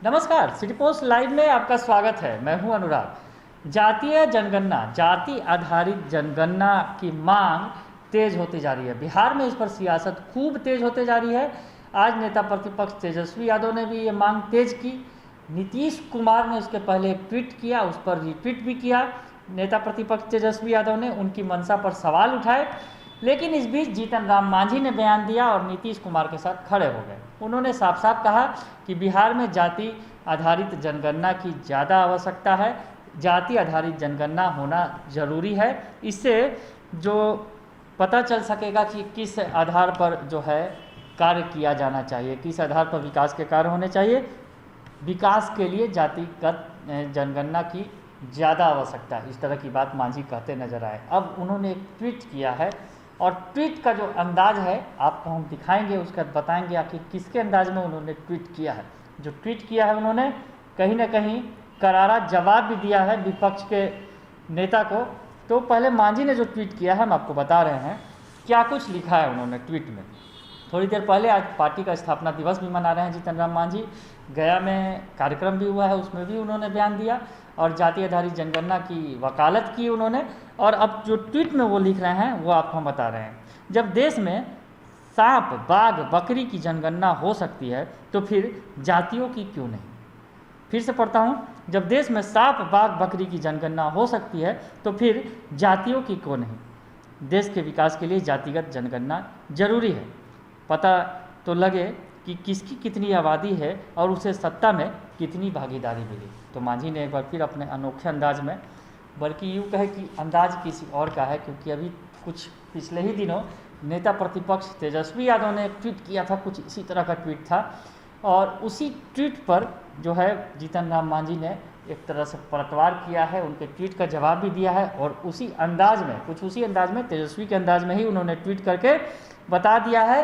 नमस्कार, city post live में आपका स्वागत है। मैं हूं अनुराग। जातीय जनगणना, जाति आधारित जनगणना की मांग तेज होती जा रही है। बिहार में इस पर सियासत खूब तेज होते जा रही है। आज नेता प्रतिपक्ष तेजस्वी यादव ने भी ये मांग तेज की। नीतीश कुमार ने उसके पहले एक ट्वीट किया, उस पर रिट्वीट भी किया। नेता प्रतिपक्ष तेजस्वी यादव ने उनकी मंशा पर सवाल उठाए, लेकिन इस बीच जीतन राम मांझी ने बयान दिया और नीतीश कुमार के साथ खड़े हो गए। उन्होंने साफ साफ कहा कि बिहार में जाति आधारित जनगणना की ज़्यादा आवश्यकता है, जाति आधारित जनगणना होना ज़रूरी है। इससे जो पता चल सकेगा कि किस आधार पर जो है कार्य किया जाना चाहिए, किस आधार पर विकास के कार्य होने चाहिए। विकास के लिए जातिगत जनगणना की ज़्यादा आवश्यकता है, इस तरह की बात मांझी कहते नजर आए। अब उन्होंने एक ट्वीट किया है और ट्वीट का जो अंदाज है आपको हम दिखाएंगे, उसका बताएंगे आखिर किसके अंदाज में उन्होंने ट्वीट किया है। जो ट्वीट किया है उन्होंने कहीं ना कहीं करारा जवाब भी दिया है विपक्ष के नेता को। तो पहले मांझी ने जो ट्वीट किया है हम आपको बता रहे हैं क्या कुछ लिखा है उन्होंने ट्वीट में। थोड़ी देर पहले आज पार्टी का स्थापना दिवस भी मना रहे हैं जीतन राम मांझी। गया में कार्यक्रम भी हुआ है, उसमें भी उन्होंने बयान दिया और जाति आधारित जनगणना की वकालत की उन्होंने। और अब जो ट्वीट में वो लिख रहे हैं वो आपको हम बता रहे हैं। जब देश में सांप, बाघ, बकरी की जनगणना हो सकती है तो फिर जातियों की क्यों नहीं। फिर से पढ़ता हूँ, जब देश में सांप, बाघ, बकरी की जनगणना हो सकती है तो फिर जातियों की क्यों नहीं। देश के विकास के लिए जातिगत जनगणना जरूरी है। पता तो लगे कि किसकी कितनी आबादी है और उसे सत्ता में कितनी भागीदारी मिली। तो मांझी ने एक बार फिर अपने अनोखे अंदाज में, बल्कि यूँ कहे कि अंदाज किसी और का है, क्योंकि अभी कुछ पिछले ही दिनों नेता प्रतिपक्ष तेजस्वी यादव ने एक ट्वीट किया था, कुछ इसी तरह का ट्वीट था। और उसी ट्वीट पर जो है जीतन राम मांझी ने एक तरह से पलटवार किया है, उनके ट्वीट का जवाब भी दिया है और उसी अंदाज में, कुछ उसी अंदाज में, तेजस्वी के अंदाज में ही उन्होंने ट्वीट करके बता दिया है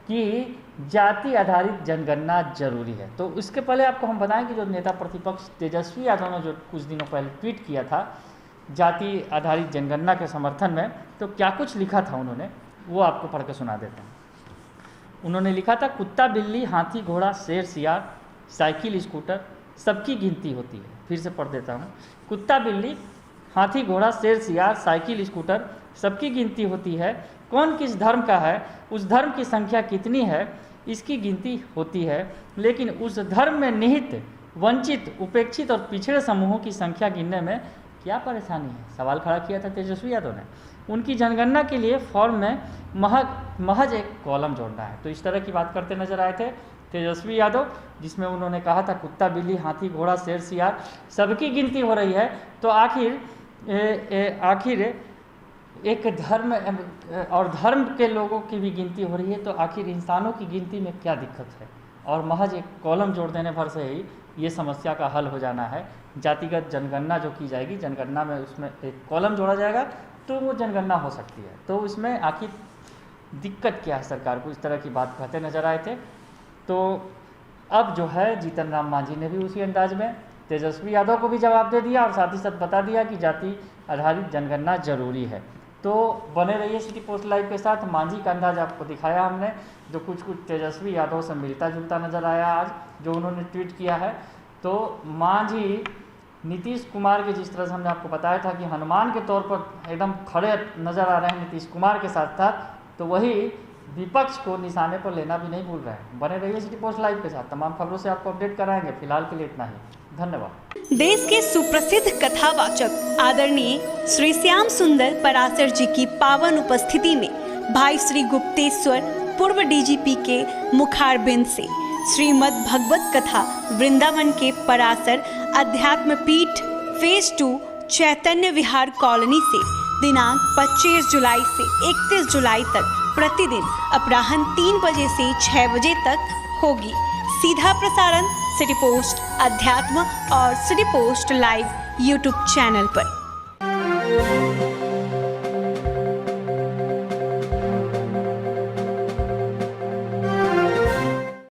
कि जाति आधारित जनगणना जरूरी है। तो इसके पहले आपको हम बताएं कि जो नेता प्रतिपक्ष तेजस्वी यादव ने जो कुछ दिनों पहले ट्वीट किया था जाति आधारित जनगणना के समर्थन में, तो क्या कुछ लिखा था उन्होंने वो आपको पढ़ के सुना देते हैं। उन्होंने लिखा था, कुत्ता, बिल्ली, हाथी, घोड़ा, शेर, सियार, साइकिल, स्कूटर, सबकी गिनती होती है। फिर से पढ़ देता हूँ, कुत्ता, बिल्ली, हाथी, घोड़ा, शेर, सियार, साइकिल, स्कूटर, सबकी गिनती होती है। कौन किस धर्म का है, उस धर्म की संख्या कितनी है, इसकी गिनती होती है। लेकिन उस धर्म में निहित वंचित, उपेक्षित और पिछड़े समूहों की संख्या गिनने में क्या परेशानी है। सवाल खड़ा किया था तेजस्वी यादव ने। उनकी जनगणना के लिए फॉर्म में महज एक कॉलम जोड़ना है। तो इस तरह की बात करते नजर आए थे तेजस्वी यादव, जिसमें उन्होंने कहा था कुत्ता, बिल्ली, हाथी, घोड़ा, शेर, सियार, सबकी गिनती हो रही है। तो आखिर एक धर्म और धर्म के लोगों की भी गिनती हो रही है, तो आखिर इंसानों की गिनती में क्या दिक्कत है। और महज एक कॉलम जोड़ देने भर से ही ये समस्या का हल हो जाना है। जातिगत जनगणना जो की जाएगी, जनगणना में उसमें एक कॉलम जोड़ा जाएगा तो वो जनगणना हो सकती है। तो इसमें आखिर दिक्कत क्या है सरकार को, इस तरह की बात कहते नजर आए थे। तो अब जो है जीतन राम मांझी ने भी उसी अंदाज में तेजस्वी यादव को भी जवाब दे दिया और साथ ही साथ बता दिया कि जाति आधारित जनगणना जरूरी है। तो बने रहिए सिटी पोस्ट लाइव के साथ। मांझी का अंदाज आपको दिखाया हमने, जो कुछ तेजस्वी यादव से मिलता जुलता नजर आया आज जो उन्होंने ट्वीट किया है। तो मांझी नीतीश कुमार के, जिस तरह से हमने आपको बताया था कि हनुमान के तौर पर एकदम खड़े नजर आ रहे हैं नीतीश कुमार के साथ साथ, तो वही विपक्ष को निशाने पर लेना भी नहीं भूल रहे हैं। बने रहिए सिटी पोस्ट लाइव के साथ, तमाम खबरों से आपको अपडेट कराएंगे। फिलहाल के लिए इतना ही, धन्यवाद। देश के सुप्रसिद्ध कथावाचक आदरणीय श्री श्याम सुंदर पराशर जी की पावन उपस्थिति में भाई श्री गुप्तेश्वर पूर्व डीजीपी के मुखारबिंद से श्रीमद् भगवत कथा वृंदावन के पराशर अध्यात्म पीठ फेज 2 चैतन्य विहार कॉलोनी से दिनांक 25 जुलाई से 31 जुलाई तक प्रतिदिन अपराह्न 3 बजे से 6 बजे तक होगी। सीधा प्रसारण सिटी पोस्ट अध्यात्म और city post live YouTube channel पर।